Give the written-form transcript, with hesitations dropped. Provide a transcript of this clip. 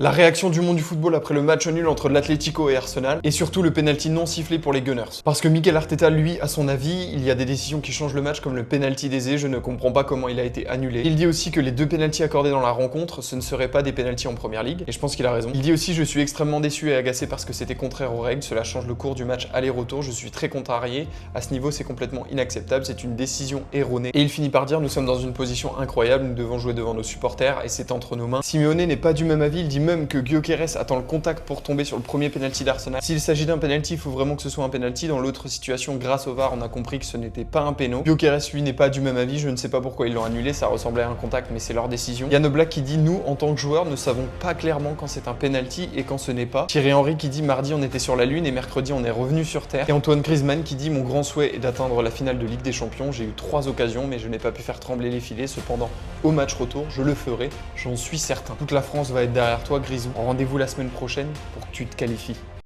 La réaction du monde du football après le match nul entre l'Atlético et Arsenal, et surtout le penalty non sifflé pour les Gunners. Parce que Mikel Arteta, lui, a son avis, il y a des décisions qui changent le match comme le penalty d'Eze, je ne comprends pas comment il a été annulé. Il dit aussi que les deux penaltys accordés dans la rencontre, ce ne seraient pas des penaltys en première ligue, et je pense qu'il a raison. Il dit aussi je suis extrêmement déçu et agacé parce que c'était contraire aux règles, cela change le cours du match aller-retour, je suis très contrarié, à ce niveau c'est complètement inacceptable, c'est une décision erronée. Et il finit par dire nous sommes dans une position incroyable, nous devons jouer devant nos supporters et c'est entre nos mains. Simeone n'est pas du même avis, il dit même que Gyökeres attend le contact pour tomber sur le premier penalty d'Arsenal. S'il s'agit d'un penalty, il faut vraiment que ce soit un penalty. Dans l'autre situation, grâce au VAR, on a compris que ce n'était pas un péno. Gyökeres, lui, n'est pas du même avis. Je ne sais pas pourquoi ils l'ont annulé. Ça ressemblait à un contact, mais c'est leur décision. Yann Oblak qui dit nous, en tant que joueurs, ne savons pas clairement quand c'est un penalty et quand ce n'est pas. Thierry Henry qui dit mardi on était sur la lune et mercredi on est revenu sur terre. Et Antoine Griezmann qui dit mon grand souhait est d'atteindre la finale de Ligue des Champions. J'ai eu 3 occasions, mais je n'ai pas pu faire trembler les filets. Cependant, au match retour, je le ferai. J'en suis certain. Toute la France va être derrière toi, Grisou. Rendez-vous la semaine prochaine pour que tu te qualifies.